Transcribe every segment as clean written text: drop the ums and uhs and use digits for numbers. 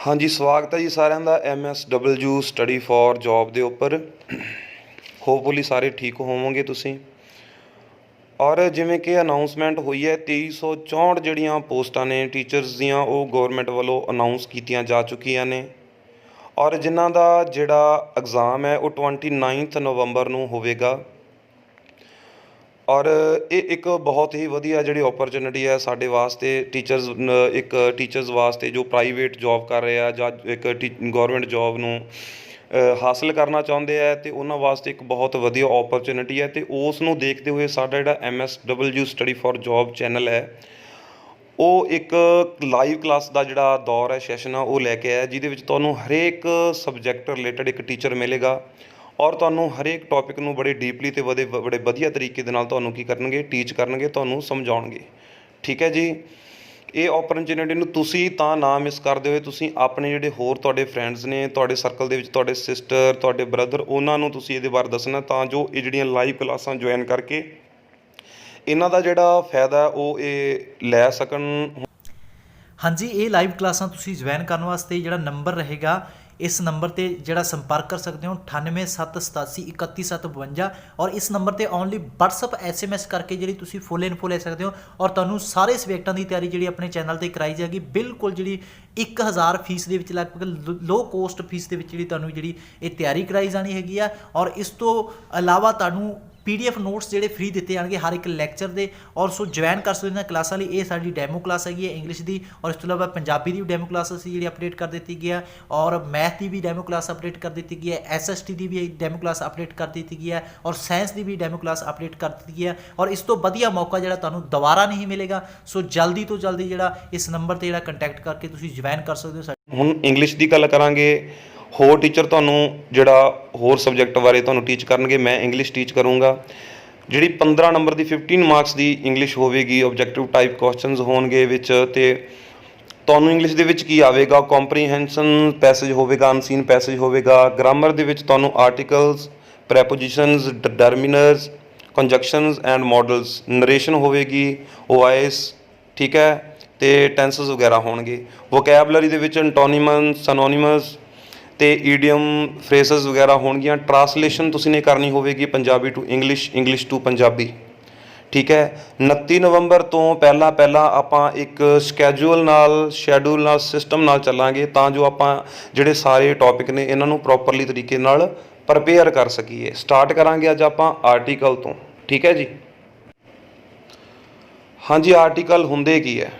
हाँ जी, स्वागत है जी ਸਾਰਿਆਂ ਦਾ MSW ਸਟੱਡੀ ਫॉर ਜੌਬ ਦੇ ਉੱਪਰ। ਹੋਪਫੁਲੀ ਸਾਰੇ ਠੀਕ ਹੋਵੋਗੇ ਤੁਸੀਂ। ਔਰ ਜਿਵੇਂ ਕਿ ਅਨਾਉਂਸਮੈਂਟ ਹੋਈ ਹੈ 2364 ਜਿਹੜੀਆਂ ਪੋਸਟਾਂ ਨੇ ਟੀਚਰਸ ਦੀਆਂ ਉਹ ਗੌਰਮੈਂਟ ਵੱਲੋਂ ਅਨਾਉਂਸ ਕੀਤੀਆਂ ਜਾ ਚੁੱਕੀਆਂ ਨੇ। ਔਰ ਜਿਨ੍ਹਾਂ ਦਾ ਜਿਹੜਾ ਐਗਜ਼ਾਮ ਹੈ ਉਹ 29 ਨਵੰਬਰ ਨੂੰ ਹੋਵੇਗਾ। ਔਰ ਇਹ ਇੱਕ ਬਹੁਤ ਹੀ ਵਧੀਆ ਜਿਹੜੀ ਓਪਰਚੁਨਿਟੀ ਹੈ ਸਾਡੇ ਵਾਸਤੇ ਟੀਚਰਸ ਵਾਸਤੇ ਜੋ ਪ੍ਰਾਈਵੇਟ ਜੋਬ ਕਰ ਰਹੇ ਆ ਜਾਂ ਇੱਕ ਗੌਰਮੈਂਟ ਜੋਬ ਨੂੰ ਹਾਸਲ ਕਰਨਾ ਚਾਹੁੰਦੇ ਆ ਅਤੇ ਉਹਨਾਂ ਵਾਸਤੇ ਇੱਕ ਬਹੁਤ ਵਧੀਆ ਓਪਰਚੁਨਿਟੀ ਹੈ। ਅਤੇ ਉਸ ਨੂੰ ਦੇਖਦੇ ਹੋਏ ਸਾਡਾ ਜਿਹੜਾ MSW study for job channel ਹੈ ਉਹ ਇੱਕ ਲਾਈਵ ਕਲਾਸ ਦਾ ਜਿਹੜਾ ਦੌਰ ਹੈ ਸੈਸ਼ਨ ਆ ਉਹ ਲੈ ਕੇ ਆਇਆ, ਜਿਹਦੇ ਵਿੱਚ ਤੁਹਾਨੂੰ ਹਰੇਕ ਸਬਜੈਕਟ ਰਿਲੇਟਡ ਇੱਕ ਟੀਚਰ ਮਿਲੇਗਾ ਔਰ ਤੁਹਾਨੂੰ ਹਰੇਕ ਟੌਪਿਕ ਨੂੰ ਬੜੇ ਡੀਪਲੀ ਅਤੇ ਬੜੇ ਵਧੀਆ ਤਰੀਕੇ ਦੇ ਨਾਲ ਤੁਹਾਨੂੰ ਕੀ ਕਰਨਗੇ, ਟੀਚ ਕਰਨਗੇ, ਤੁਹਾਨੂੰ ਸਮਝਾਉਣਗੇ। ਠੀਕ ਹੈ ਜੀ। ਇਹ ਓਪਰਚੁਨਿਟੀ ਨੂੰ ਤੁਸੀਂ ਤਾਂ ਨਾ ਮਿਸ ਕਰਦੇ ਹੋਏ ਤੁਸੀਂ ਆਪਣੇ ਜਿਹੜੇ ਹੋਰ ਤੁਹਾਡੇ ਫਰੈਂਡਸ ਨੇ ਤੁਹਾਡੇ ਸਰਕਲ ਦੇ ਵਿੱਚ, ਤੁਹਾਡੇ ਸਿਸਟਰ, ਤੁਹਾਡੇ ਬ੍ਰਦਰ, ਉਹਨਾਂ ਨੂੰ ਤੁਸੀਂ ਇਹਦੇ ਬਾਰੇ ਦੱਸਣਾ ਤਾਂ ਜੋ ਇਹ ਜਿਹੜੀਆਂ ਲਾਈਵ ਕਲਾਸਾਂ ਜੁਆਇਨ ਕਰਕੇ ਇਹਨਾਂ ਦਾ ਜਿਹੜਾ ਫਾਇਦਾ ਉਹ ਇਹ ਲੈ ਸਕਣ। ਹਾਂਜੀ, ਇਹ ਲਾਈਵ ਕਲਾਸਾਂ ਤੁਸੀਂ ਜੁਆਇਨ ਕਰਨ ਵਾਸਤੇ ਜਿਹੜਾ ਨੰਬਰ ਰਹੇਗਾ इस नंबर पर जोड़ा संपर्क कर सकते हो 9877813152 और इस नंबर पर ओनली WhatsApp SMS करके जी तुम फुल इनफो ले सकते हो और तुहानू सारे सबजैक्टां की तैयारी जी अपने चैनल पर कराई जाएगी बिल्कुल जी 1000 फीस के लगभग लो कोस्ट फीस के जी तैयारी कराई जानी हैगी और इस तो इलावा तुहानू PDF नोट्स जोड़े फ्री दिते जाएंगे हर एक लैक्चर के और सो ज्वाइन कर सकते हैं क्लासा लिए। ये साड़ी डैमो क्लास हैगी है इंग्लिश की और इस तो इलावा पंजाबी की डैमो क्लास असी जी अपडेट कर दी गई है और मैथ की भी डैमो क्लास अपडेट कर दी गई है, SST की भी डैमो क्लास अपडेट कर दी गई है और साइंस की भी डैमो क्लास अपडेट कर दी गई है और इस तो वधिया मौका जो तुहानू दोबारा नहीं मिलेगा। सो जल्दी तो जल्दी जो इस नंबर पर कंटैक्ट करके तुसीं ज्वाइन कर सकते हो। हुण इंग्लिश की गल करांगे, होर टीचर तुहानू जिहड़ा होर सबजैक्ट बारे तुहानू टीच करनगे, मैं इंग्लिश टीच करूँगा। ਜਿਹੜੀ 15 नंबर की 15 मार्क्स की इंग्लिश होगी, ऑब्जैक्टिव टाइप क्वेश्चनस होणगे विच ते तुहानू इंग्लिश दे विच की आवेगा, कॉम्प्रीहेंशन पैसेज होगा, अनसीन पैसेज होगा, ग्रामर दे विच तुहानू articles, prepositions, determiners, conjunctions and modals, narration होगी, वॉइस, ठीक है, तो टेंसेस वगैरह होणगे। वोकैबलरी दे विच एंटोनिमस, सनोनिमस तो ईडियम फ्रेजेस वगैरह होणगियां। ट्रांसलेशन तुसीं ने करनी होगी Punjabi to English, English to Punjabi. ठीक है। 29 नवंबर तो पहला आपां एक शैड्यूल नाल सिस्टम नाल चलांगे तां जो आपां जिहड़े सारे टॉपिक ने इन्हां नूं प्रॉपरली तरीके नाल प्रिपेयर कर सकीए। स्टार्ट करांगे अज आपां आर्टिकल तो। ठीक है जी। हाँ जी, आर्टिकल हुंदे की है?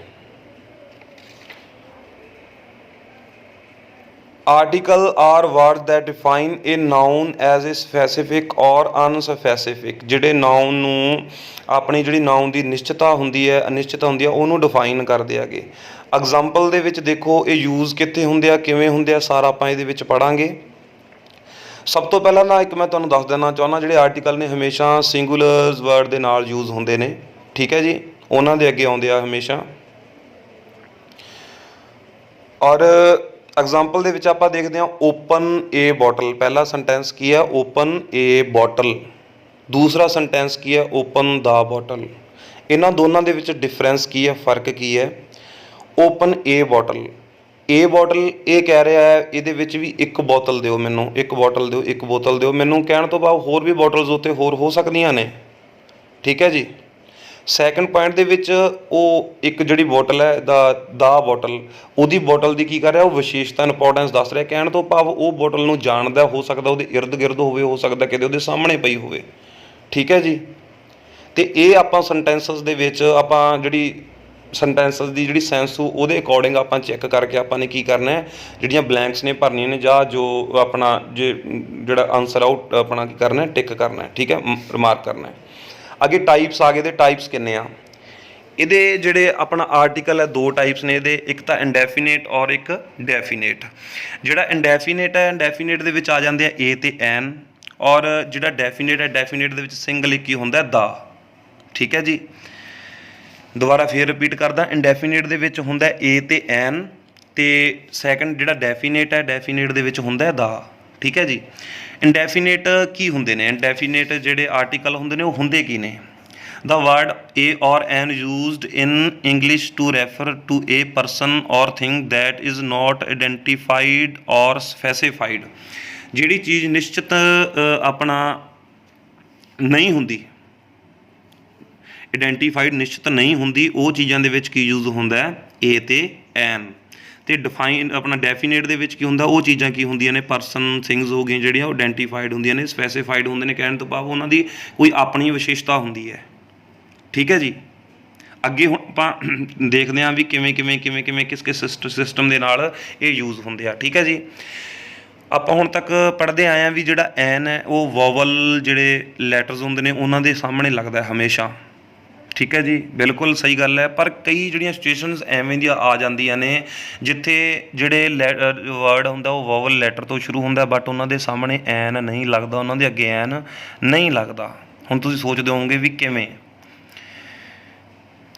Article are word that define a noun as a specific और अनस्पैसीफिक। जिहड़े नाउन नूं अपनी जिहड़ी नाउन की निश्चितता हुंदी है, अनिश्चितता हुंदी है, उहनूं डिफाइन करदे हैगे। एग्जाम्पल दे विच देखो ये यूज़ कित्थे हुंदे आ, किवें हुंदे आ, सारा आपां इहदे विच पढ़ांगे। सब तो पहला ना एक मैं तुहानूं दस देना चाहुंदा, जिहड़े आर्टिकल ने हमेशा सिंगुलर वर्ड दे नाल यूज़ हुंदे ने। ठीक है जी, उहनां दे अगे आउंदे आ हमेशा। और एग्जाम्पल दे विच आपां देखते हैं ओपन ए बॉटल। पहला सेंटेंस की है ओपन ए बॉटल, दूसरा सेंटेंस की है ओपन द बॉटल। इन्हां दोनों दे विच डिफरेंस की है, फर्क की है? ओपन ए बॉटल ये कह रहा है इहदे विच भी एक बोतल दिओ मैनूं, एक बोतल दिओ, एक बोतल दिओ मैनूं। कहण तो बाद होर भी बॉटल्स उत्ते होर हो सकदियां ने। ठीक है जी। सैकेंड पॉइंट दे विच ਉਹ एक जिहड़ी बोतल है दा बोतल, ਉਹਦੀ बोतल की कर रहा, वो विशेषता इंपोर्टेंस दस रहा। कहण तो भाव वो बोतल नूं जाणदा, हो सकदा ਉਹਦੇ इर्द गिर्द होवे, हो सकदा किते ਉਹਦੇ सामने पई होवे। ठीक है जी। तो ये आपां सेंटेंसिस दे विच आपां जिहड़ी सेंटेंसिस की जिहड़ी सेंस ਉਹਦੇ अकॉर्डिंग आपां चैक करके आपां ने की करना है, जिहड़ियां ब्लैंक्स ने भरनियां ने जां जो अपना जिहड़ा आंसर आउट अपना की करना है, टिक करना है। ठीक है, रिमार्क करना है। अगे टाइप्स आ गए, टाइप्स किन्ने आ ਇਹਦੇ ਜਿਹੜੇ अपना आर्टिकल है, दो टाइप्स ने ਇਹਦੇ, एक तो इंडेफिनेट और एक डेफिनेट। ਜਿਹੜਾ इंडेफिनेट है, इंडेफिनेट ਦੇ ਵਿੱਚ ਆ ਜਾਂਦੇ ਆ ए ਤੇ एन और ਜਿਹੜਾ डेफिनेट है, डेफिनेट ਦੇ ਵਿੱਚ ਸਿੰਗਲ ਇੱਕ ਹੀ ਹੁੰਦਾ ਦਾ। ठीक है जी। दोबारा फिर रिपीट करदा, इंडेफिनेट ਦੇ ਵਿੱਚ ਹੁੰਦਾ ए ਤੇ एन ਤੇ सैकेंड ਜਿਹੜਾ डेफिनेट है, डेफिनेट ਦੇ ਵਿੱਚ ਹੁੰਦਾ ਦਾ। ठीक है जी। इंडेफिनेट की ਹੁੰਦੇ ਨੇ? इंडेफिनेट ਜਿਹੜੇ आर्टिकल ਹੁੰਦੇ ਨੇ ਉਹ ਹੁੰਦੇ ਕੀ ਨੇ? The word a or an used in English to refer to a person or thing that is not identified or specified। ਜਿਹੜੀ ਚੀਜ਼ ਨਿਸ਼ਚਿਤ ਆਪਣਾ ਨਹੀਂ ਹੁੰਦੀ, ਆਇਡੈਂਟੀਫਾਈਡ ਨਿਸ਼ਚਿਤ ਨਹੀਂ ਹੁੰਦੀ, ਉਹ ਚੀਜ਼ਾਂ ਦੇ ਵਿੱਚ ਕੀ ਯੂਜ਼ ਹੁੰਦਾ ਹੈ, ਏ ਤੇ ਐਨ। ਅਤੇ ਡਿਫਾਈਨ ਆਪਣਾ ਡੈਫੀਨੇਟ ਦੇ ਵਿੱਚ ਕੀ ਹੁੰਦਾ, ਉਹ ਚੀਜ਼ਾਂ ਕੀ ਹੁੰਦੀਆਂ ਨੇ, ਪਰਸਨ ਥਿੰਗਸ ਹੋ ਗਈਆਂ ਜਿਹੜੀਆਂ ਉਹ ਆਇਡੈਂਟੀਫਾਈਡ ਹੁੰਦੀਆਂ ਨੇ, ਸਪੈਸੀਫਾਈਡ ਹੁੰਦੇ ਨੇ, ਕਹਿਣ ਤੋਂ ਭਾਵ ਉਹਨਾਂ ਦੀ ਕੋਈ ਆਪਣੀ ਵਿਸ਼ੇਸ਼ਤਾ ਹੁੰਦੀ ਹੈ। ਠੀਕ ਹੈ ਜੀ। ਅੱਗੇ ਹੁਣ ਆਪਾਂ ਦੇਖਦੇ ਹਾਂ ਵੀ ਕਿਵੇਂ ਕਿਸ ਸਿਸਟਮ ਦੇ ਨਾਲ ਇਹ ਯੂਜ਼ ਹੁੰਦੇ ਆ। ਠੀਕ ਹੈ ਜੀ। ਆਪਾਂ ਹੁਣ ਤੱਕ ਪੜ੍ਹਦੇ ਆਏ ਹਾਂ ਵੀ ਜਿਹੜਾ ਐਨ ਹੈ ਉਹ ਵੋਵਲ ਜਿਹੜੇ ਲੈਟਰਸ ਹੁੰਦੇ ਨੇ ਉਹਨਾਂ ਦੇ ਸਾਹਮਣੇ ਲੱਗਦਾ ਹਮੇਸ਼ਾ। ਠੀਕ ਹੈ ਜੀ, ਬਿਲਕੁਲ ਸਹੀ ਗੱਲ ਹੈ। ਪਰ ਕਈ ਜਿਹੜੀਆਂ ਸਿਚੁਏਸ਼ਨਸ ਐਵੇਂ ਦੀਆਂ ਆ ਜਾਂਦੀਆਂ ਨੇ ਜਿੱਥੇ ਜਿਹੜੇ ਵਰਡ ਹੁੰਦਾ ਉਹ ਵੋਵਲ ਲੈਟਰ ਤੋਂ ਸ਼ੁਰੂ ਹੁੰਦਾ, ਬਟ ਉਹਨਾਂ ਦੇ ਸਾਹਮਣੇ ਐਨ ਨਹੀਂ ਲੱਗਦਾ, ਉਹਨਾਂ ਦੇ ਅੱਗੇ ਐਨ ਨਹੀਂ ਲੱਗਦਾ। ਹੁਣ ਤੁਸੀਂ ਸੋਚਦੇ ਹੋਵੋਗੇ ਵੀ ਕਿਵੇਂ।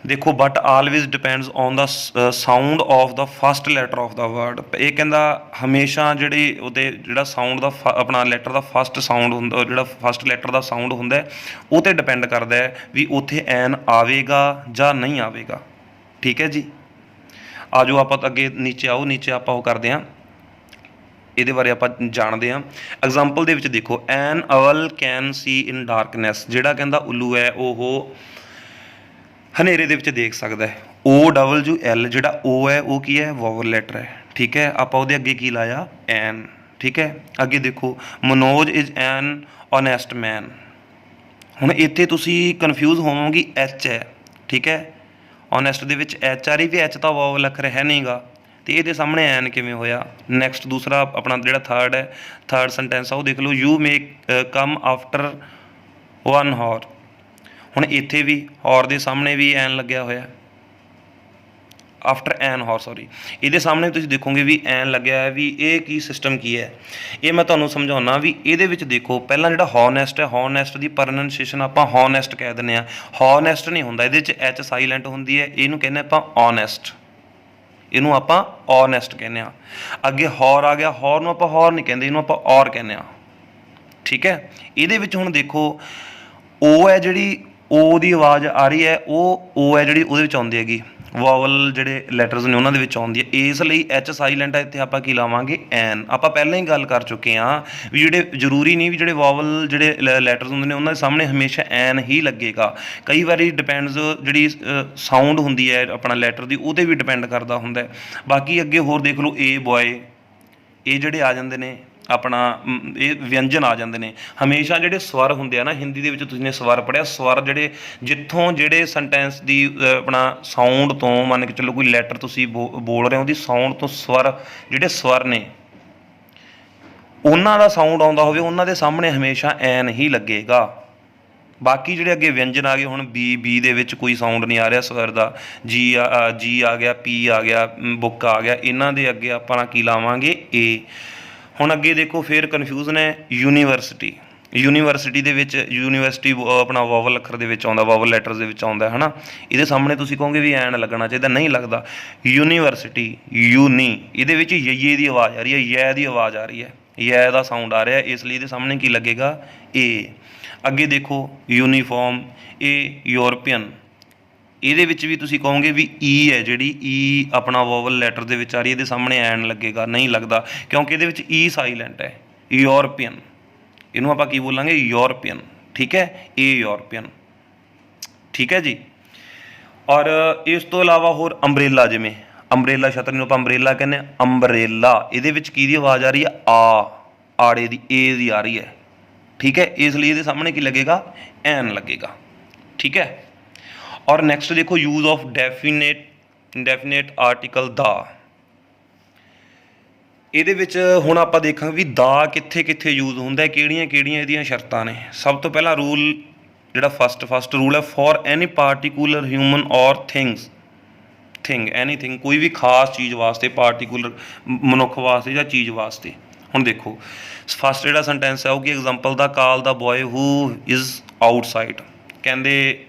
ਦੇਖੋ, but always depends on the sound of the first letter of the word. ਇਹ ਕਹਿੰਦਾ ਹਮੇਸ਼ਾ ਜਿਹੜੀ ਉਹਦੇ ਜਿਹੜਾ ਸਾਊਂਡ ਦਾ ਆਪਣਾ ਲੈਟਰ ਦਾ ਫਸਟ ਸਾਊਂਡ ਹੁੰਦਾ, ਜਿਹੜਾ ਫਸਟ ਲੈਟਰ ਦਾ ਸਾਊਂਡ ਹੁੰਦਾ ਉਹ 'ਤੇ ਡਿਪੈਂਡ ਕਰਦਾ ਹੈ ਵੀ ਉੱਥੇ ਐਨ ਆਵੇਗਾ ਜਾਂ ਨਹੀਂ ਆਵੇਗਾ। ਠੀਕ ਹੈ ਜੀ। ਆ ਜਾਓ ਆਪਾਂ ਅੱਗੇ ਨੀਚੇ ਆਓ, ਨੀਚੇ ਆਪਾਂ ਉਹ ਕਰਦੇ ਹਾਂ, ਇਹਦੇ ਬਾਰੇ ਆਪਾਂ ਜਾਣਦੇ ਹਾਂ। ਐਗਜ਼ਾਮਪਲ ਦੇ ਵਿੱਚ ਦੇਖੋ, ਐਨ ਅਵਲ ਕੈਨ ਸੀ ਇਨ ਡਾਰਕਨੈਸ। ਜਿਹੜਾ ਕਹਿੰਦਾ ਉੱਲੂ ਹੈ ਉਹ ਹਨੇਰੇ ਦੇ ਵਿੱਚ ਦੇਖ ਸਕਦਾ ਹੈ। OWL ਜਿਹੜਾ O ਹੈ ਉਹ ਕੀ ਹੈ, ਵੋਵਲ ਲੈਟਰ ਹੈ। ਠੀਕ ਹੈ। ਆਪਾਂ ਉਹਦੇ ਅੱਗੇ ਕੀ ਲਾਇਆ, ਐਨ। ਠੀਕ ਹੈ। ਅੱਗੇ ਦੇਖੋ, ਮਨੋਜ ਇਜ਼ ਐਨ ਓਨੈਸਟ ਮੈਨ। ਹੁਣ ਇੱਥੇ ਤੁਸੀਂ ਕਨਫਿਊਜ਼ ਹੋਵੋਗੇ, ਐਚ ਹੈ। ਠੀਕ ਹੈ। ਓਨੈਸਟ ਦੇ ਵਿੱਚ ਐਚ ਆ ਰਹੀ ਵੀ ਐਚ ਤਾਂ ਵੋਵਲ ਅੱਖਰ ਹੈ ਨਹੀਂ ਗਾ, ਅਤੇ ਇਹਦੇ ਸਾਹਮਣੇ ਐਨ ਕਿਵੇਂ ਹੋਇਆ। ਨੈਕਸਟ ਦੂਸਰਾ ਆਪਣਾ ਜਿਹੜਾ ਥਰਡ ਹੈ, ਥਰਡ ਸੈਂਟੈਂਸ ਆ ਉਹ ਦੇਖ ਲਓ, ਯੂ ਮੇਕ ਕਮ ਆਫਟਰ 1 ਹਾਰ। ਹੁਣ ਇੱਥੇ ਵੀ ਹੌਰ ਦੇ ਸਾਹਮਣੇ ਵੀ ਐਨ ਲੱਗਿਆ ਹੋਇਆ, ਆਫਟਰ ਐਨ ਹੌਰ ਸੌਰੀ। ਇਹਦੇ ਸਾਹਮਣੇ ਤੁਸੀਂ ਦੇਖੋਗੇ ਵੀ ਐਨ ਲੱਗਿਆ ਹੈ। ਵੀ ਇਹ ਕੀ ਸਿਸਟਮ ਕੀ ਹੈ, ਇਹ ਮੈਂ ਤੁਹਾਨੂੰ ਸਮਝਾਉਣਾ। ਵੀ ਇਹਦੇ ਵਿੱਚ ਦੇਖੋ, ਪਹਿਲਾਂ ਜਿਹੜਾ ਹੌਨੈਸਟ ਹੈ, ਹੌਨੈਸਟ ਦੀ ਪ੍ਰੋਨਾਂਸੀਏਸ਼ਨ ਆਪਾਂ ਹੌਨੈਸਟ ਕਹਿ ਦਿੰਦੇ ਹਾਂ, ਹੌਨੈਸਟ ਨਹੀਂ ਹੁੰਦਾ। ਇਹਦੇ 'ਚ ਐਚ ਸਾਈਲੈਂਟ ਹੁੰਦੀ ਹੈ, ਇਹਨੂੰ ਕਹਿੰਦੇ ਆਪਾਂ ਓਨੈਸਟ, ਇਹਨੂੰ ਆਪਾਂ ਓਨੈਸਟ ਕਹਿੰਦੇ ਹਾਂ। ਅੱਗੇ ਹੌਰ ਆ ਗਿਆ, ਹੌਰ ਨੂੰ ਆਪਾਂ ਹੌਰ ਨਹੀਂ ਕਹਿੰਦੇ, ਇਹਨੂੰ ਆਪਾਂ ਔਰ ਕਹਿੰਦੇ ਹਾਂ। ਠੀਕ ਹੈ। ਇਹਦੇ ਵਿੱਚ ਹੁਣ ਦੇਖੋ, ਉਹ ਹੈ ਜਿਹੜੀ O ਦੀ ਆਵਾਜ਼ ਆ ਰਹੀ ਹੈ, ਉਹ O ਹੈ ਜਿਹੜੀ ਉਹਦੇ ਵਿੱਚ ਆਉਂਦੀ ਹੈਗੀ, ਵੋਵਲ ਜਿਹੜੇ ਲੈਟਰਸ ਨੇ ਉਹਨਾਂ ਦੇ ਵਿੱਚ ਆਉਂਦੀ ਹੈ। ਇਸ ਲਈ ਐਚ ਸਾਈਲੈਂਟ ਹੈ, ਇੱਥੇ ਆਪਾਂ ਕੀ ਲਾਵਾਂਗੇ, ਐਨ। ਆਪਾਂ ਪਹਿਲਾਂ ਹੀ ਗੱਲ ਕਰ ਚੁੱਕੇ ਹਾਂ ਵੀ ਜਿਹੜੇ ਜ਼ਰੂਰੀ ਨਹੀਂ ਵੀ ਜਿਹੜੇ ਵੋਵਲ ਜਿਹੜੇ ਲੈਟਰਸ ਹੁੰਦੇ ਨੇ ਉਹਨਾਂ ਦੇ ਸਾਹਮਣੇ ਹਮੇਸ਼ਾ ਐਨ ਹੀ ਲੱਗੇਗਾ। ਕਈ ਵਾਰੀ ਡਿਪੈਂਡਸ ਜਿਹੜੀ ਸਾਊਂਡ ਹੁੰਦੀ ਹੈ ਆਪਣਾ ਲੈਟਰ ਦੀ, ਉਹਦੇ ਵੀ ਡਿਪੈਂਡ ਕਰਦਾ ਹੁੰਦਾ। ਬਾਕੀ ਅੱਗੇ ਹੋਰ ਦੇਖ ਲਓ, ਏ ਬੋਏ, ਇਹ ਜਿਹੜੇ ਆ ਜਾਂਦੇ ਨੇ ਆਪਣਾ ਇਹ ਵਿਅੰਜਨ ਆ ਜਾਂਦੇ ਨੇ। ਹਮੇਸ਼ਾ ਜਿਹੜੇ ਸਵਰ ਹੁੰਦੇ ਆ ਨਾ, ਹਿੰਦੀ ਦੇ ਵਿੱਚ ਤੁਸੀਂ ਨੇ ਸਵਰ ਪੜ੍ਹਿਆ, ਸਵਰ ਜਿਹੜੇ ਜਿੱਥੋਂ ਜਿਹੜੇ ਸੈਂਟੈਂਸ ਦੀ ਆਪਣਾ ਸਾਊਂਡ ਤੋਂ ਮੰਨ ਕੇ ਚੱਲੋ ਕੋਈ ਲੈਟਰ ਤੁਸੀਂ ਬੋਲ ਰਹੇ ਹੋ, ਉਹਦੀ ਸਾਊਂਡ ਤੋਂ ਸਵਰ ਜਿਹੜੇ ਸਵਰ ਨੇ ਉਹਨਾਂ ਦਾ ਸਾਊਂਡ ਆਉਂਦਾ ਹੋਵੇ, ਉਹਨਾਂ ਦੇ ਸਾਹਮਣੇ ਹਮੇਸ਼ਾ ਐਨ ਹੀ ਲੱਗੇਗਾ। ਬਾਕੀ ਜਿਹੜੇ ਅੱਗੇ ਵਿਅੰਜਨ ਆ ਗਏ, ਹੁਣ ਬੀ ਦੇ ਵਿੱਚ ਕੋਈ ਸਾਊਂਡ ਨਹੀਂ ਆ ਰਿਹਾ ਸਵਰ ਦਾ, ਜੀ ਆ ਗਿਆ, ਪੀ ਆ ਗਿਆ, ਬੁੱਕ ਆ ਗਿਆ, ਇਹਨਾਂ ਦੇ ਅੱਗੇ ਆਪਾਂ ਕੀ ਲਾਵਾਂਗੇ, ਏ। ਹੁਣ ਅੱਗੇ ਦੇਖੋ, ਫਿਰ ਕਨਫਿਊਜ਼ਨ ਹੈ ਯੂਨੀਵਰਸਿਟੀ। ਯੂਨੀਵਰਸਿਟੀ ਦੇ ਵਿੱਚ ਯੂਨੀਵਰਸਿਟੀ ਆਪਣਾ ਵੋਵਲ ਅੱਖਰ ਦੇ ਵਿੱਚ ਆਉਂਦਾ, ਵੋਵਲ ਲੈਟਰਸ ਦੇ ਵਿੱਚ ਆਉਂਦਾ ਹੈ ਨਾ। ਇਹਦੇ ਸਾਹਮਣੇ ਤੁਸੀਂ ਕਹੋਗੇ ਵੀ ਐਨ ਲੱਗਣਾ ਚਾਹੀਦਾ, ਨਹੀਂ ਲੱਗਦਾ। ਯੂਨੀਵਰਸਿਟੀ, ਯੂਨੀ, ਇਹਦੇ ਵਿੱਚ ਯੇ ਦੀ ਆਵਾਜ਼ ਆ ਰਹੀ ਹੈ, ਯੈ ਦੀ ਆਵਾਜ਼ ਆ ਰਹੀ ਹੈ, ਯੈ ਦਾ ਸਾਊਂਡ ਆ ਰਿਹਾ, ਇਸ ਲਈ ਇਹਦੇ ਸਾਹਮਣੇ ਕੀ ਲੱਗੇਗਾ, ਏ। ਅੱਗੇ ਦੇਖੋ, ਯੂਨੀਫਾਰਮ, ਇਹ ਯੂਰਪੀਅਨ। ਇਹਦੇ ਵਿੱਚ ਵੀ ਤੁਸੀਂ ਕਹੋਗੇ ਵੀ ਈ ਹੈ ਜਿਹੜੀ, ਈ ਆਪਣਾ ਵੋਵਲ ਲੈਟਰ ਦੇ ਵਿੱਚ ਆ ਰਹੀ, ਇਹਦੇ ਸਾਹਮਣੇ ਐਨ ਲੱਗੇਗਾ, ਨਹੀਂ ਲੱਗਦਾ, ਕਿਉਂਕਿ ਇਹਦੇ ਵਿੱਚ ਈ ਸਾਈਲੈਂਟ ਹੈ। ਯੂਰਪੀਅਨ, ਇਹਨੂੰ ਆਪਾਂ ਕੀ ਬੋਲਾਂਗੇ, ਯੂਰਪੀਅਨ। ਠੀਕ ਹੈ। ਇਹ ਯੂਰਪੀਅਨ। ਠੀਕ ਹੈ ਜੀ। ਔਰ ਇਸ ਤੋਂ ਇਲਾਵਾ ਹੋਰ ਅੰਬਰੇਲਾ, ਜਿਵੇਂ ਅੰਬਰੇਲਾ ਛਤਰੀ ਨੂੰ ਆਪਾਂ ਅੰਬਰੇਲਾ ਕਹਿੰਦੇ ਹਾਂ, ਅੰਬਰੇਲਾ। ਇਹਦੇ ਵਿੱਚ ਕਿਹਦੀ ਆਵਾਜ਼ ਆ ਰਹੀ ਹੈ, ਆੜੇ ਦੀ, ਏ ਦੀ ਆ ਰਹੀ ਹੈ। ਠੀਕ ਹੈ। ਇਸ ਲਈ ਇਹਦੇ ਸਾਹਮਣੇ ਕੀ ਲੱਗੇਗਾ, ਐਨ ਲੱਗੇਗਾ। ਠੀਕ ਹੈ। ਔਰ ਨੈਕਸਟ ਦੇਖੋ, ਯੂਜ਼ ਆਫ ਡੈਫੀਨੇਟ ਆਰਟੀਕਲ ਦਾ। ਇਹਦੇ ਵਿੱਚ ਹੁਣ ਆਪਾਂ ਦੇਖਾਂਗੇ ਵੀ ਦਾ ਕਿੱਥੇ ਕਿੱਥੇ ਯੂਜ਼ ਹੁੰਦਾ, ਕਿਹੜੀਆਂ ਕਿਹੜੀਆਂ ਇਹਦੀਆਂ ਸ਼ਰਤਾਂ ਨੇ। ਸਭ ਤੋਂ ਪਹਿਲਾਂ ਰੂਲ ਜਿਹੜਾ ਫਸਟ ਰੂਲ ਹੈ, ਫॉर ਐਨੀ ਪਾਰਟੀਕੂਲਰ ਹਿਊਮਨ ਔਰ ਥਿੰਗ ਐਨੀਥਿੰਗ, ਕੋਈ ਵੀ ਖਾਸ ਚੀਜ਼ ਵਾਸਤੇ, ਪਾਰਟੀਕੂਲਰ ਮਨੁੱਖ ਵਾਸਤੇ ਜਾਂ ਚੀਜ਼ ਵਾਸਤੇ। ਹੁਣ ਦੇਖੋ, ਫਸਟ ਜਿਹੜਾ ਸੈਂਟੈਂਸ ਹੈ ਉਹ ਕੀ, ਐਗਜ਼ਾਮਪਲ ਦਾ, call the boy who is outside. ਕਹਿੰਦੇ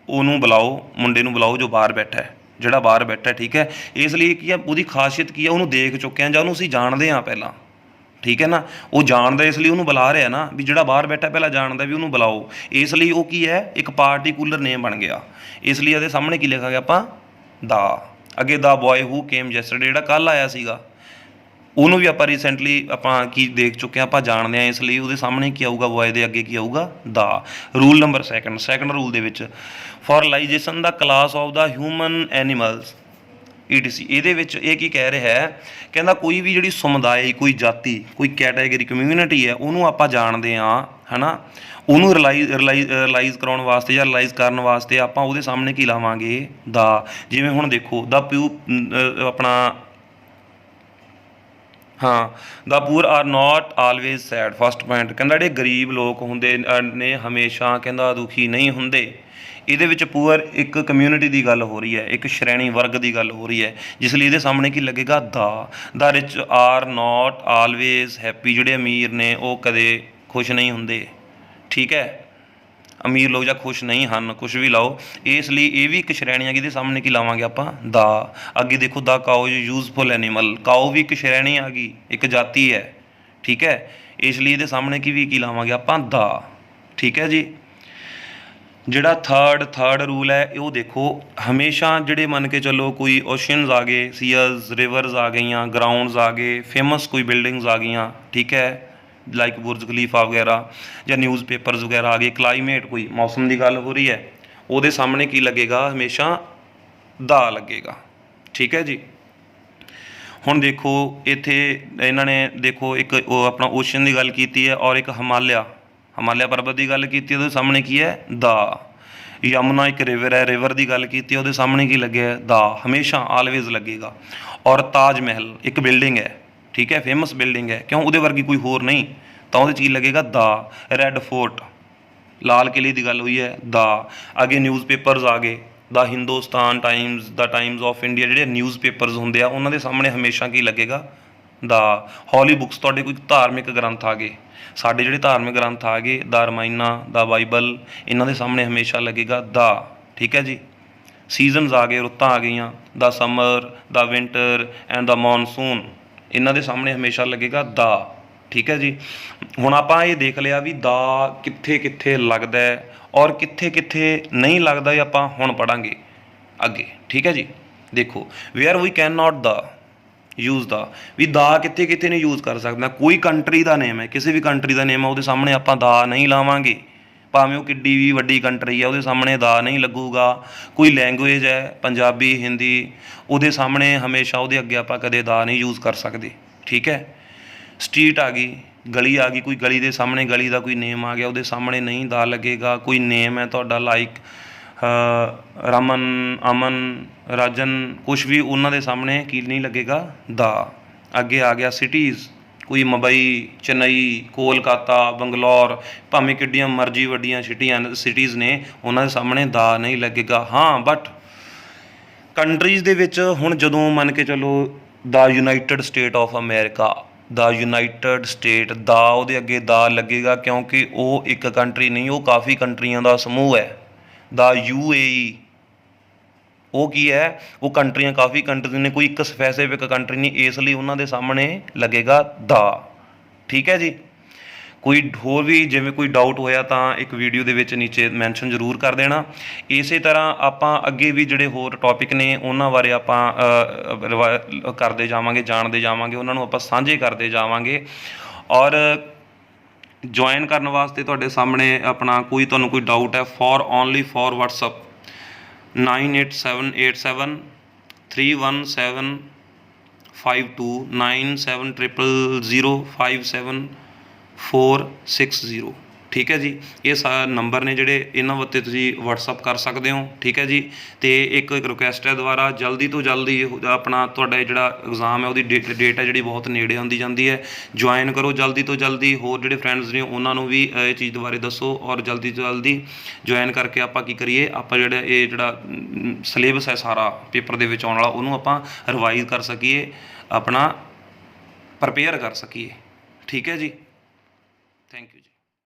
ਉਹਨੂੰ ਬੁਲਾਓ, ਮੁੰਡੇ ਨੂੰ ਬੁਲਾਓ ਜੋ ਬਾਹਰ ਬੈਠਾ ਹੈ, ਜਿਹੜਾ ਬਾਹਰ ਬੈਠਾ। ਠੀਕ ਹੈ। ਇਸ ਲਈ ਕੀ ਆ, ਉਹਦੀ ਖਾਸੀਅਤ ਕੀ ਆ, ਉਹਨੂੰ ਦੇਖ ਚੁੱਕੇ ਹਾਂ ਜਾਂ ਉਹਨੂੰ ਅਸੀਂ ਜਾਣਦੇ ਹਾਂ ਪਹਿਲਾਂ। ਠੀਕ ਹੈ ਨਾ। ਉਹ ਜਾਣਦਾ ਇਸ ਲਈ ਉਹਨੂੰ ਬੁਲਾ ਰਿਹਾ ਨਾ, ਵੀ ਜਿਹੜਾ ਬਾਹਰ ਬੈਠਾ ਪਹਿਲਾਂ ਜਾਣਦਾ ਵੀ ਉਹਨੂੰ ਬੁਲਾਓ, ਇਸ ਲਈ ਉਹ ਕੀ ਹੈ, ਇੱਕ ਪਾਰਟੀਕੂਲਰ ਨੇਮ ਬਣ ਗਿਆ। ਇਸ ਲਈ ਇਹਦੇ ਸਾਹਮਣੇ ਕੀ ਲਿਖਾਂਗੇ ਆਪਾਂ, ਦਾ। ਅੱਗੇ ਦਾ ਬॉय ਹੂ ਕੇਮ ਯੈਸਟਰਡੇ, ਜਿਹੜਾ ਕੱਲ੍ਹ ਆਇਆ ਸੀਗਾ, ਉਹਨੂੰ ਵੀ ਆਪਾਂ ਰੀਸੈਂਟਲੀ ਆਪਾਂ ਕੀ ਦੇਖ ਚੁੱਕੇ ਹਾਂ, ਆਪਾਂ ਜਾਣਦੇ ਹਾਂ, ਇਸ ਲਈ ਉਹਦੇ ਸਾਹਮਣੇ ਕੀ ਆਊਗਾ, ਬॉय ਦੇ ਅੱਗੇ ਕੀ ਆਊਗਾ, the. Rule number second rule ਦੇ ਵਿੱਚ ਫੋਰਲਾਈਜੇਸ਼ਨ the class of the human animals ETC, ਇਹਦੇ ਵਿੱਚ ਇਹ ਕੀ ਕਹਿ ਰਿਹਾ ਹੈ, ਕਹਿੰਦਾ ਕੋਈ ਵੀ ਜਿਹੜੀ ਸਮੁਦਾਇ, ਕੋਈ ਜਾਤੀ, ਕੋਈ ਕੈਟਾਗਰੀ, ਕਮਿਊਨਿਟੀ ਹੈ, ਉਹਨੂੰ ਆਪਾਂ ਜਾਣਦੇ ਹਾਂ, ਹੈ ਨਾ। ਉਹਨੂੰ ਰਿਲਾਈਜ਼ ਕਰਾਉਣ ਵਾਸਤੇ ਜਾਂ ਰਿਲਾਈਜ਼ ਕਰਨ ਵਾਸਤੇ ਆਪਾਂ ਉਹਦੇ ਸਾਹਮਣੇ ਕੀ ਲਾਵਾਂਗੇ, ਦਾ। ਜਿਵੇਂ ਹੁਣ ਦੇਖੋ ਦਾ ਆਪਣਾ ਹਾਂ, the poor are not always sad, first point ਕਹਿੰਦਾ ਜਿਹੜੇ ਗਰੀਬ ਲੋਕ ਹੁੰਦੇ ਨੇ ਹਮੇਸ਼ਾ ਕਹਿੰਦਾ ਦੁਖੀ ਨਹੀਂ ਹੁੰਦੇ। ਇਹਦੇ ਵਿੱਚ ਪੂਅਰ ਇੱਕ ਕਮਿਊਨਿਟੀ ਦੀ ਗੱਲ ਹੋ ਰਹੀ ਹੈ, ਇੱਕ ਸ਼੍ਰੇਣੀ ਵਰਗ ਦੀ ਗੱਲ ਹੋ ਰਹੀ ਹੈ, ਜਿਸ ਲਈ ਇਹਦੇ ਸਾਹਮਣੇ ਕੀ ਲੱਗੇਗਾ, the rich are not always happy, ਜਿਹੜੇ ਅਮੀਰ ਨੇ ਉਹ ਕਦੇ ਖੁਸ਼ ਨਹੀਂ ਹੁੰਦੇ, ਠੀਕ ਹੈ। ਅਮੀਰ ਲੋਕ ਜਾਂ ਖੁਸ਼ ਨਹੀਂ ਹਨ, ਕੁਛ ਵੀ ਲਾਓ, ਇਸ ਲਈ ਇਹ ਵੀ ਇੱਕ ਸ਼੍ਰੇਣੀ ਹੈਗੀ, ਇਹਦੇ ਸਾਹਮਣੇ ਕੀ ਲਾਵਾਂਗੇ ਆਪਾਂ, ਦਾ। ਅੱਗੇ ਦੇਖੋ ਦਾ ਕਾਓ ਯੂਜ਼ਫੁਲ ਐਨੀਮਲ, ਕਾਓ ਵੀ ਇੱਕ ਸ਼੍ਰੇਣੀ ਆ ਗਈ, ਇੱਕ ਜਾਤੀ ਹੈ, ਠੀਕ ਹੈ। ਇਸ ਲਈ ਇਹਦੇ ਸਾਹਮਣੇ ਕੀ ਲਾਵਾਂਗੇ ਆਪਾਂ, ਦਾ, ਠੀਕ ਹੈ ਜੀ। ਜਿਹੜਾ ਥਰਡ ਰੂਲ ਹੈ ਉਹ ਦੇਖੋ, ਹਮੇਸ਼ਾ ਜਿਹੜੇ ਮੰਨ ਕੇ ਚੱਲੋ ਕੋਈ ਓਸ਼ਨਸ ਆ ਗਏ, ਸੀਅਰਸ, ਰਿਵਰਸ ਆ ਗਈਆਂ, ਗਰਾਊਂਡਸ ਆ ਗਏ, ਫੇਮਸ ਕੋਈ ਬਿਲਡਿੰਗਸ ਆ ਗਈਆਂ, ਠੀਕ ਹੈ, ਲਾਈਕ ਬੁਰਜ ਖਲੀਫਾ ਵਗੈਰਾ, ਜਾਂ ਨਿਊਜ਼ਪੇਪਰਸ ਵਗੈਰਾ ਆ ਗਏ, ਕਲਾਈਮੇਟ, ਕੋਈ ਮੌਸਮ ਦੀ ਗੱਲ ਹੋ ਰਹੀ ਹੈ, ਉਹਦੇ ਸਾਹਮਣੇ ਕੀ ਲੱਗੇਗਾ, ਹਮੇਸ਼ਾ ਦਾ ਲੱਗੇਗਾ, ਠੀਕ ਹੈ ਜੀ। ਹੁਣ ਦੇਖੋ ਇੱਥੇ ਇਹਨਾਂ ਨੇ ਦੇਖੋ ਇੱਕ ਉਹ ਆਪਣਾ ਓਸ਼ਨ ਦੀ ਗੱਲ ਕੀਤੀ ਹੈ, ਔਰ ਇੱਕ ਹਿਮਾਲਿਆ ਪਰਬਤ ਦੀ ਗੱਲ ਕੀਤੀ, ਉਹਦੇ ਸਾਹਮਣੇ ਕੀ ਹੈ, ਦਾ। ਯਮੁਨਾ ਇੱਕ ਰਿਵਰ ਹੈ, ਰਿਵਰ ਦੀ ਗੱਲ ਕੀਤੀ, ਉਹਦੇ ਸਾਹਮਣੇ ਕੀ ਲੱਗਿਆ, ਦਾ, ਹਮੇਸ਼ਾ ਆਲਵੇਜ਼ ਲੱਗੇਗਾ। ਔਰ ਤਾਜ ਮਹਿਲ ਇੱਕ ਬਿਲਡਿੰਗ ਹੈ, ਠੀਕ ਹੈ, ਫੇਮਸ ਬਿਲਡਿੰਗ ਹੈ, ਕਿਉਂ, ਉਹਦੇ ਵਰਗੀ ਕੋਈ ਹੋਰ ਨਹੀਂ, ਤਾਂ ਉਹਦੇ 'ਚ ਕੀ ਲੱਗੇਗਾ, ਦਾ। ਰੈੱਡ ਫੋਰਟ, ਲਾਲ ਕਿਲ੍ਹੇ ਦੀ ਗੱਲ ਹੋਈ ਹੈ, ਦਾ। ਅੱਗੇ ਨਿਊਜ਼ਪੇਪਰਸ ਆ ਗਏ, the Hindustan Times, the Times of India, ਜਿਹੜੇ ਨਿਊਜ਼ਪੇਪਰਸ ਹੁੰਦੇ ਆ ਉਹਨਾਂ ਦੇ ਸਾਹਮਣੇ ਹਮੇਸ਼ਾ ਕੀ ਲੱਗੇਗਾ, ਦਾ। ਹੌਲੀ ਬੁੱਕਸ, ਤੁਹਾਡੇ ਕੋਈ ਧਾਰਮਿਕ ਗ੍ਰੰਥ ਆ ਗਏ, ਸਾਡੇ ਜਿਹੜੇ ਧਾਰਮਿਕ ਗ੍ਰੰਥ ਆ ਗਏ, ਦਾ ਰਮਾਇਣਾ, ਦਾ ਬਾਈਬਲ, ਇਹਨਾਂ ਦੇ ਸਾਹਮਣੇ ਹਮੇਸ਼ਾ ਲੱਗੇਗਾ, ਦਾ, ਠੀਕ ਹੈ ਜੀ। ਸੀਜ਼ਨਸ ਆ ਗਏ, ਰੁੱਤਾਂ ਆ ਗਈਆਂ, the summer, the winter and the monsoon, ਇਹਨਾਂ ਦੇ ਸਾਹਮਣੇ ਹਮੇਸ਼ਾ ਲੱਗੇਗਾ, ਦਾ, ਠੀਕ ਹੈ ਜੀ। ਹੁਣ ਆਪਾਂ ਇਹ ਦੇਖ ਲਿਆ ਵੀ ਦਾ ਕਿੱਥੇ ਕਿੱਥੇ ਲੱਗਦਾ ਔਰ ਕਿੱਥੇ ਕਿੱਥੇ ਨਹੀਂ ਲੱਗਦਾ, ਇਹ ਆਪਾਂ ਹੁਣ ਪੜ੍ਹਾਂਗੇ ਅੱਗੇ, ਠੀਕ ਹੈ ਜੀ। ਦੇਖੋ where we can not the use the, ਵੀ ਦਾ ਕਿੱਥੇ ਕਿੱਥੇ ਨਹੀਂ ਯੂਜ਼ ਕਰ ਸਕਦਾ। ਕੋਈ ਕੰਟਰੀ ਦਾ ਨੇਮ ਹੈ, ਕਿਸੇ ਵੀ ਕੰਟਰੀ ਦਾ ਨੇਮ ਹੈ, ਉਹਦੇ ਸਾਹਮਣੇ ਆਪਾਂ ਦਾ ਨਹੀਂ ਲਾਵਾਂਗੇ, ਭਾਵੇਂ ਉਹ ਕਿੱਡੀ ਵੀ ਵੱਡੀ ਕੰਟਰੀ ਹੈ, ਉਹਦੇ ਸਾਹਮਣੇ ਦਾ ਨਹੀਂ ਲੱਗੂਗਾ। ਕੋਈ ਲੈਂਗੁਏਜ ਹੈ, ਪੰਜਾਬੀ, ਹਿੰਦੀ, ਉਹਦੇ ਸਾਹਮਣੇ ਹਮੇਸ਼ਾ ਉਹਦੇ ਅੱਗੇ ਆਪਾਂ ਕਦੇ ਦਾ ਨਹੀਂ ਯੂਜ਼ ਕਰ ਸਕਦੇ, ਠੀਕ ਹੈ। ਸਟਰੀਟ ਆ ਗਈ, ਗਲੀ ਆ ਗਈ, ਕੋਈ ਗਲੀ ਦੇ ਸਾਹਮਣੇ ਗਲੀ ਦਾ ਕੋਈ ਨੇਮ ਆ ਗਿਆ, ਉਹਦੇ ਸਾਹਮਣੇ ਨਹੀਂ ਦਾ ਲੱਗੇਗਾ। ਕੋਈ ਨੇਮ ਹੈ ਤੁਹਾਡਾ ਲਾਈਕ ਰਮਨ, ਅਮਨ, ਰਾਜਨ, ਕੁਛ ਵੀ, ਉਹਨਾਂ ਦੇ ਸਾਹਮਣੇ ਕੀ ਨਹੀਂ ਲੱਗੇਗਾ, ਦਾ। ਅੱਗੇ ਆ ਗਿਆ ਸਿਟੀਜ਼, ਕੋਈ ਮੁੰਬਈ, ਚੇਨਈ, ਕੋਲਕਾਤਾ, ਬੰਗਲੌਰ, ਭਾਵੇਂ ਕਿੱਡੀਆਂ ਮਰਜ਼ੀ ਵੱਡੀਆਂ ਸਿਟੀਜ਼ ਨੇ, ਉਹਨਾਂ ਦੇ ਸਾਹਮਣੇ ਦਾ ਨਹੀਂ ਲੱਗੇਗਾ। ਹਾਂ, ਬਟ ਕੰਟਰੀਜ਼ ਦੇ ਵਿੱਚ ਹੁਣ ਜਦੋਂ ਮੰਨ ਕੇ ਚੱਲੋ the United State of America, the United State, the ਉਹਦੇ ਅੱਗੇ ਦਾ ਲੱਗੇਗਾ, ਕਿਉਂਕਿ ਉਹ ਇੱਕ ਕੰਟਰੀ ਨਹੀਂ, ਉਹ ਕਾਫੀ ਕੰਟਰੀਆਂ ਦਾ ਸਮੂਹ ਹੈ। ਦਾ UAE, ਉਹ ਕੀ ਹੈ, ਉਹ ਕੰਟਰੀਆਂ, ਕਾਫੀ ਕੰਟਰੀਜ਼ ਨੇ, ਕੋਈ ਇੱਕ ਸਪੈਸੀਫਿਕ ਕੰਟਰੀ ਨਹੀਂ, ਇਸ ਲਈ ਉਹਨਾਂ ਦੇ ਸਾਹਮਣੇ ਲੱਗੇਗਾ ਦਾ, ਠੀਕ ਹੈ ਜੀ। ਕੋਈ ਹੋਰ ਵੀ ਜਿਵੇਂ ਕੋਈ ਡਾਊਟ ਹੋਇਆ ਤਾਂ ਇੱਕ ਵੀਡੀਓ ਦੇ ਵਿੱਚ ਨੀਚੇ ਮੈਂਸ਼ਨ ਜ਼ਰੂਰ ਕਰ ਦੇਣਾ। ਇਸੇ ਤਰ੍ਹਾਂ ਆਪਾਂ ਅੱਗੇ ਵੀ ਜਿਹੜੇ ਹੋਰ ਟੌਪਿਕ ਨੇ ਉਹਨਾਂ ਬਾਰੇ ਆਪਾਂ ਕਰਦੇ ਜਾਵਾਂਗੇ, ਜਾਣਦੇ ਜਾਵਾਂਗੇ, ਉਹਨਾਂ ਨੂੰ ਆਪਾਂ ਸਾਂਝੇ ਕਰਦੇ ਜਾਵਾਂਗੇ। ਔਰ ਜੁਆਇਨ ਕਰਨ ਵਾਸਤੇ ਤੁਹਾਡੇ ਸਾਹਮਣੇ ਆਪਣਾ ਕੋਈ ਤੁਹਾਨੂੰ ਕੋਈ ਡਾਊਟ ਹੈ, ਓਨਲੀ ਫॉर WhatsApp 9878731752 9700057460, ਠੀਕ ਹੈ ਜੀ। ਇਹ ਨੰਬਰ ਨੇ ਜਿਹੜੇ, ਇਹਨਾਂ ਉੱਤੇ ਤੁਸੀਂ WhatsApp ਕਰ ਸਕਦੇ ਹੋ, ਠੀਕ ਹੈ ਜੀ। ਅਤੇ ਇੱਕ ਰਿਕੁਐਸਟ ਹੈ ਦੁਬਾਰਾ, ਜਲਦੀ ਤੋਂ ਜਲਦੀ ਆਪਣਾ ਤੁਹਾਡਾ ਜਿਹੜਾ ਐਗਜ਼ਾਮ ਹੈ ਉਹਦੀ ਡੇਟ ਹੈ ਜਿਹੜੀ ਬਹੁਤ ਨੇੜੇ ਆਉਂਦੀ ਜਾਂਦੀ ਹੈ, ਜੁਆਇਨ ਕਰੋ ਜਲਦੀ ਤੋਂ ਜਲਦੀ। ਹੋਰ ਜਿਹੜੇ ਫਰੈਂਡਸ ਨੇ ਉਹਨਾਂ ਨੂੰ ਵੀ ਇਹ ਚੀਜ਼ ਦੇ ਬਾਰੇ ਦੱਸੋ, ਔਰ ਜਲਦੀ ਤੋਂ ਜਲਦੀ ਜੁਆਇਨ ਕਰਕੇ ਆਪਾਂ ਕੀ ਕਰੀਏ, ਆਪਾਂ ਜਿਹੜਾ ਸਿਲੇਬਸ ਹੈ ਸਾਰਾ ਪੇਪਰ ਦੇ ਵਿੱਚ ਆਉਣ ਵਾਲਾ, ਉਹਨੂੰ ਆਪਾਂ ਰਿਵਾਈਜ਼ ਕਰ ਸਕੀਏ, ਆਪਣਾ ਪ੍ਰਪੇਅਰ ਕਰ ਸਕੀਏ, ਠੀਕ ਹੈ ਜੀ। ਥੈਂਕ ਯੂ ਜੀ।